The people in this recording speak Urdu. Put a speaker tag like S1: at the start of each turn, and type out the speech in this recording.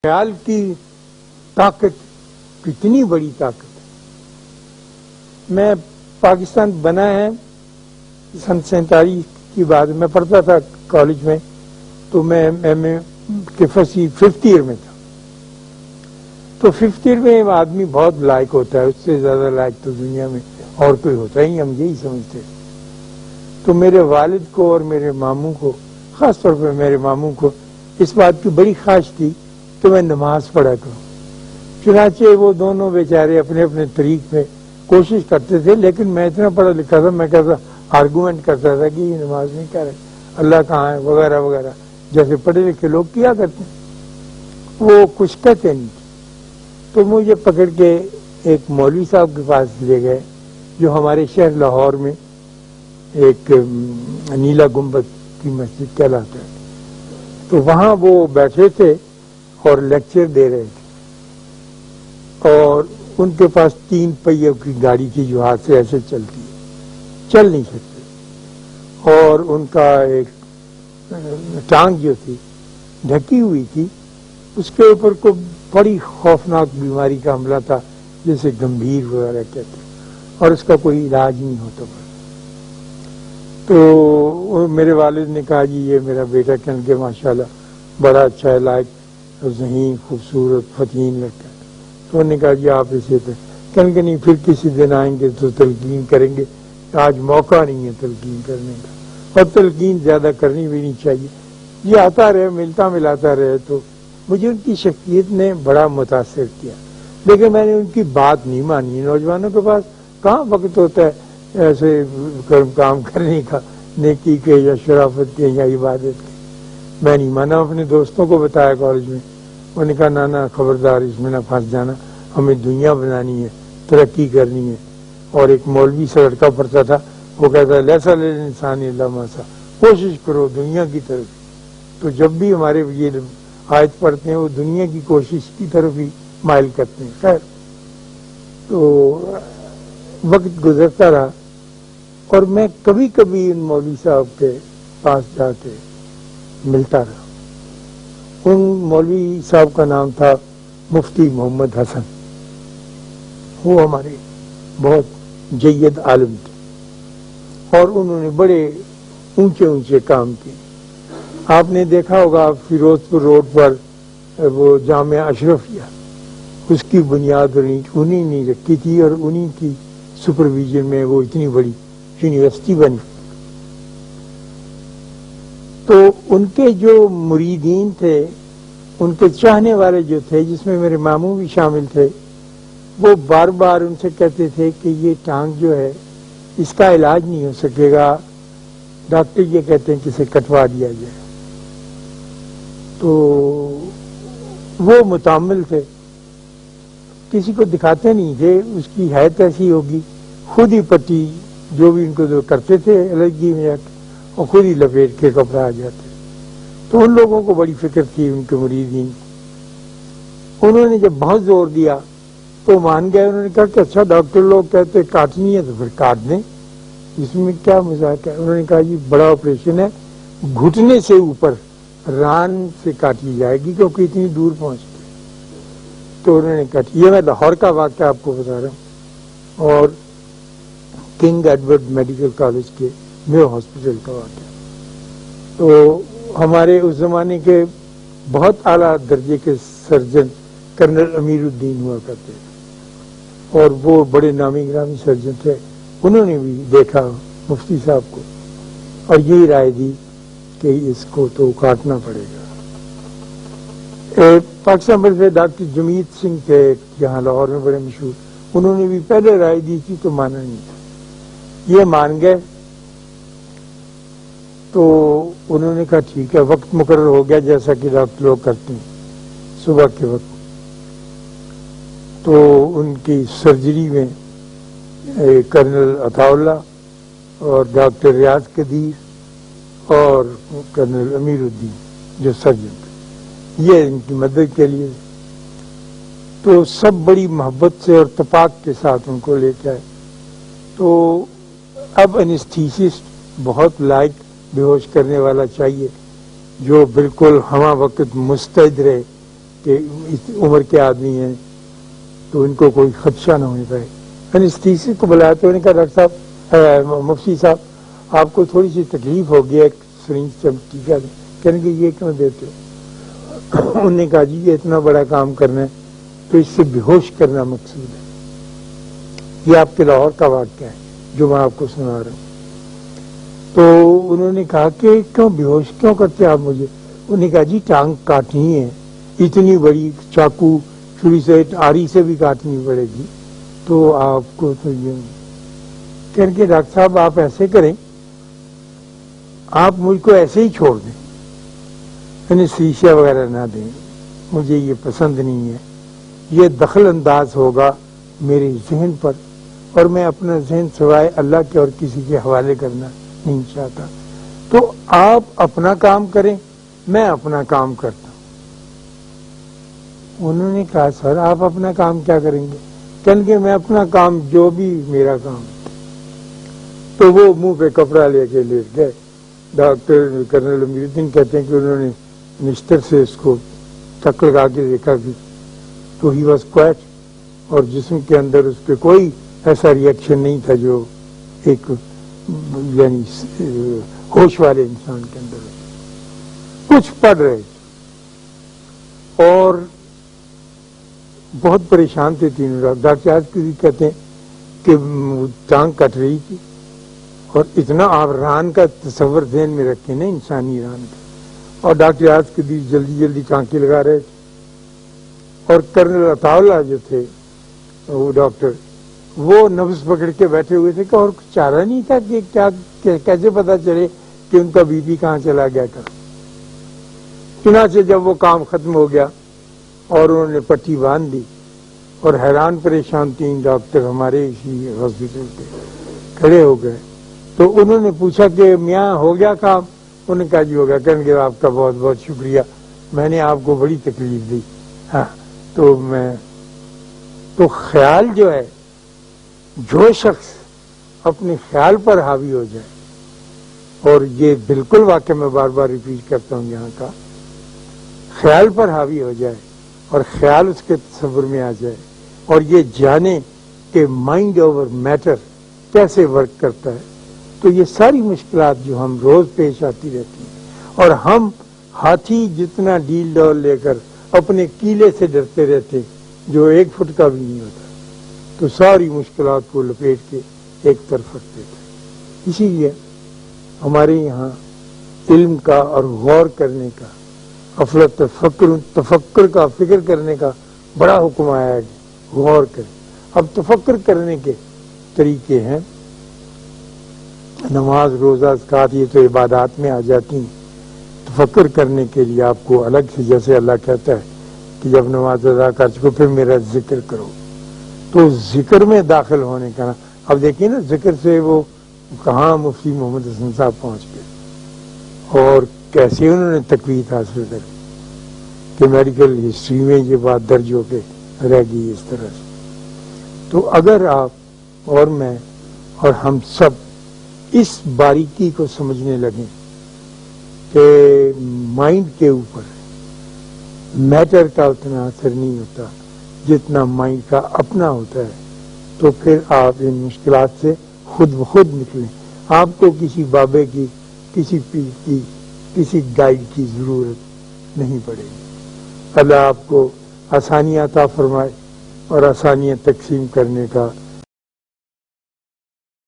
S1: خیال کی طاقت کتنی بڑی طاقت ہے۔ میں پاکستان بنا ہے سن 47 کی بات، میں پڑھتا تھا کالج میں، تو میں ایم اے کے ففتھ ایئر میں تھا۔ تو ففتھ ایئر میں آدمی بہت لائق ہوتا ہے، اس سے زیادہ لائق تو دنیا میں اور کوئی ہوتا ہی، ہم یہی سمجھتے ہیں۔ تو میرے والد کو اور میرے ماموں کو، خاص طور پہ میرے ماموں کو، اس بات کی بڑی خواہش تھی کہ میں نماز پڑھا کروں۔ چنانچہ وہ دونوں بیچارے اپنے اپنے طریق میں کوشش کرتے تھے، لیکن میں اتنا پڑھا لکھا تھا، میں کہتا آرگومنٹ کرتا تھا کہ یہ نماز نہیں کر رہے، اللہ کہاں ہے وغیرہ وغیرہ، جیسے پڑھے لکھے لوگ کیا کرتے ہیں۔ وہ کچھ کہتے نہیں، تو مجھے پکڑ کے ایک مولوی صاحب کے پاس لے گئے، جو ہمارے شہر لاہور میں ایک نیلا گنبد کی مسجد کہلاتا ہے۔ تو وہاں وہ بیٹھے تھے اور لیکچر دے رہے تھے، اور ان کے پاس 3 پہیوں کی گاڑی تھی جو ہاتھ سے ایسے چلتی ہے، چل نہیں سکتے، اور ان کا ایک ٹانگ جو تھی ڈھکی ہوئی تھی، اس کے اوپر کو بڑی خوفناک بیماری کا حملہ تھا، جیسے گمبھیر وغیرہ کہتے ہیں، اور اس کا کوئی علاج نہیں ہوتا۔ تو میرے والد نے کہا جی یہ میرا بیٹا کہنے کے ماشاءاللہ بڑا اچھا ہے، لائق ذہین خوبصورت فتین لڑکا ہے۔ تو انہوں نے کہا جی آپ اسے کہنے کے نہیں، پھر کسی دن آئیں گے تو تلقین کریں گے، آج موقع نہیں ہے تلقین کرنے کا، اور تلقین زیادہ کرنی بھی نہیں چاہیے، یہ آتا رہے ملتا ملاتا رہے۔ تو مجھے ان کی شخصیت نے بڑا متاثر کیا، لیکن میں نے ان کی بات نہیں مانی۔ نوجوانوں کے پاس کہاں وقت ہوتا ہے ایسے کام کرنے کا، نیکی کے یا شرافت کے یا عبادت کے۔ میں نہیں مانا، اپنے دوستوں کو بتایا کالج میں، انہوں نے کہا نانا خبردار اس میں نہ پھنس جانا، ہمیں دنیا بنانی ہے، ترقی کرنی ہے۔ اور ایک مولوی سے لڑکا پڑھتا تھا، وہ کہتا ہے لیسا للانسان الا ما سعی، کوشش کرو دنیا کی طرف۔ تو جب بھی ہمارے یہ آیت پڑھتے ہیں وہ دنیا کی کوشش کی طرف ہی مائل کرتے ہیں۔ خیر، تو وقت گزرتا رہا، اور میں کبھی کبھی ان مولوی صاحب کے پاس جا کے ملتا رہا۔ ان مولوی صاحب کا نام تھا مفتی محمد حسن، وہ ہمارے بہت جید عالم تھے، اور انہوں نے بڑے اونچے اونچے کام کیے۔ آپ نے دیکھا ہوگا فیروز پور روڈ پر وہ جامعہ اشرفیہ، اس کی بنیاد انہی نے رکھی تھی، اور انہی کی سپرویژن میں وہ اتنی بڑی یونیورسٹی بنی۔ تو ان کے جو مریدین تھے، ان کے چاہنے والے جو تھے، جس میں میرے ماموں بھی شامل تھے، وہ بار بار ان سے کہتے تھے کہ یہ ٹانگ جو ہے اس کا علاج نہیں ہو سکے گا، ڈاکٹر یہ کہتے ہیں کہ اسے کٹوا دیا جائے۔ تو وہ متعمل تھے، کسی کو دکھاتے نہیں تھے، اس کی حیثیت ایسی ہوگی، خود ہی پٹی جو بھی ان کو جو کرتے تھے الرجی میں، اور خود ہی لپیٹ کے کپڑا آ جاتے۔ تو ان لوگوں کو بڑی فکر تھی، ان کے مریدین۔ انہوں نے جب بہت زور دیا تو مان گئے، انہوں نے کہا کہ اچھا ڈاکٹر لوگ کہتے کاٹنی ہے تو پھر کاٹ دیں، اس میں کیا مذاق ہے۔ انہوں نے کہا جی بڑا آپریشن ہے، گھٹنے سے اوپر ران سے کاٹی جائے گی کیونکہ اتنی دور پہنچ گئی۔ تو انہوں نے کاٹی۔ یہ میں لاہور کا واقعہ آپ کو بتا رہا ہوں، اور کنگ ایڈورڈ میڈیکل کالج کے میو ہاسپٹل کا واقعہ۔ تو ہمارے اس زمانے کے بہت اعلیٰ درجے کے سرجن کرنل امیر الدین ہوا کرتے تھے، اور وہ بڑے نامی گرامی سرجن تھے۔ انہوں نے بھی دیکھا مفتی صاحب کو، اور یہی رائے دی کہ اس کو تو کاٹنا پڑے گا۔ پاکستان بھر سے ڈاکٹر جمیت سنگھ تھے یہاں لاہور میں بڑے مشہور، انہوں نے بھی پہلے رائے دی تھی تو مانا نہیں تھا، یہ مان گئے۔ تو انہوں نے کہا ٹھیک ہے، وقت مقرر ہو گیا جیسا کہ ڈاکٹر لوگ کرتے ہیں صبح کے وقت۔ تو ان کی سرجری میں کرنل عطا اللہ اور ڈاکٹر ریاض قدیر اور کرنل امیر الدین جو سرجن تھے، یہ ان کی مدد کے لیے۔ تو سب بڑی محبت سے اور اتفاق کے ساتھ ان کو لے کے آئے۔ تو اب انستھیسسٹ بہت لائق بے ہوش کرنے والا چاہیے، جو بالکل ہمہ وقت مستعد رہے کہ اس عمر کے آدمی ہیں تو ان کو کوئی خدشہ نہ ہونے پائے. انستھیسی کو بلایا تو انہوں نے کہا ڈاکٹر صاحب مفتی صاحب آپ کو تھوڑی سی تکلیف ہوگی ایک سرنج سے ٹیکا دیں. کہنے کہ یہ کیوں دیتے ہو؟ انہوں نے کہا جی یہ اتنا بڑا کام کرنا ہے تو اس سے بے ہوش کرنا مقصود ہے. یہ آپ کے لاہور کا واقعہ ہے جو میں آپ کو سنا رہا ہوں. تو انہوں نے کہا کہ کیوں بے ہوش کیوں کرتے آپ مجھے؟ انہوں نے کہا جی ٹانگ کاٹنی ہے اتنی بڑی چاقو چھری سے آری سے بھی کاٹنی پڑے گی تو آپ کو تو یہ کہنے کے ڈاکٹر صاحب آپ ایسے کریں آپ مجھ کو ایسے ہی چھوڑ دیں یعنی شیشہ وغیرہ نہ دیں مجھے یہ پسند نہیں ہے. یہ دخل انداز ہوگا میرے ذہن پر اور میں اپنا ذہن سوائے اللہ کے اور کسی کے حوالے کرنا نہیں چاہتا. تو آپ اپنا کام کریں میں اپنا کام کرتا ہوں. انہوں نے کہا سر آپ اپنا کام کیا کریں گے؟ کہنے کہ میں اپنا کام جو بھی میرا کام. تو وہ منہ پہ کپڑا لے کے لیٹ گئے. ڈاکٹر کرنل امیر الدین کہتے ہیں کہ انہوں نے نشتر سے اس کو چک لگا کے دیکھا کہ تو ہی واز کوائٹ اور جسم کے اندر اس کے کوئی ایسا ریئیکشن نہیں تھا جو ایک یعنی ہوش والے انسان کے اندر کچھ پڑھ رہے تھے اور بہت پریشان تھے تینوں. ڈاکٹر آج کہتے ہیں کہ ٹانگ کٹ رہی تھی اور اتنا آپ ران کا تصور ذہن میں رکھیں نا انسانی ران کا. اور ڈاکٹر آج کے دن جلدی جلدی ٹانکے لگا رہے تھے اور کرنل عطا اللہ جو تھے وہ ڈاکٹر وہ نفس پکڑ کے بیٹھے ہوئے تھے کہ اور کچھ چارہ نہیں تھا کہ کیا کیسے پتا چلے کہ ان کا بی پی کہاں چلا گیا تھا. چنانچہ جب وہ کام ختم ہو گیا اور انہوں نے پٹی باندھ دی اور حیران پریشان تین ڈاکٹر ہمارے اسی ہاسپٹل کے کھڑے ہو گئے تو انہوں نے پوچھا کہ میاں ہو گیا کام؟ انہوں نے کہا جی ہو گیا. کہنے کہ آپ کا بہت بہت شکریہ میں نے آپ کو بڑی تکلیف دی. ہاں تو خیال جو ہے جو شخص اپنے خیال پر حاوی ہو جائے اور یہ بالکل واقعہ میں بار بار ریپیٹ کرتا ہوں یہاں کا خیال پر حاوی ہو جائے اور خیال اس کے تصور میں آ جائے اور یہ جانے کہ مائنڈ اوور میٹر کیسے ورک کرتا ہے تو یہ ساری مشکلات جو ہم روز پیش آتی رہتی ہیں اور ہم ہاتھی جتنا ڈیل ڈول لے کر اپنے کیلے سے ڈرتے رہتے جو 1 فٹ کا بھی نہیں ہوتا تو ساری مشکلات کو لپیٹ کے ایک طرف رکھ دیتے. اسی لیے ہمارے یہاں علم کا اور غور کرنے کا تفکر کا فکر کرنے کا بڑا حکم آیا ہے. غور کریں. اب تفکر کرنے کے طریقے ہیں نماز روزہ زکوٰۃ یہ تو عبادات میں آ جاتی ہیں. تفکر کرنے کے لیے آپ کو الگ سے جیسے اللہ کہتا ہے کہ جب نماز ادا کر چکو پھر میرا ذکر کرو تو ذکر میں داخل ہونے کا اب دیکھیے نا ذکر سے وہ کہاں مفتی محمد حسن صاحب پہنچ گئے اور کیسے انہوں نے تقویت حاصل کری کہ میڈیکل ہسٹری میں یہ بات درج ہو کے رہ گئی اس طرح سے. تو اگر آپ اور میں اور ہم سب اس باریکی کو سمجھنے لگیں کہ مائنڈ کے اوپر میٹر کا اتنا اثر نہیں ہوتا جتنا مائنڈ کا اپنا ہوتا ہے تو پھر آپ ان مشکلات سے خود بخود نکلیں. آپ کو کسی بابے کی کسی پیر کی کسی گائیڈ کی ضرورت نہیں پڑے گی. اللہ آپ کو آسانیاں عطا فرمائے اور آسانیاں تقسیم کرنے کا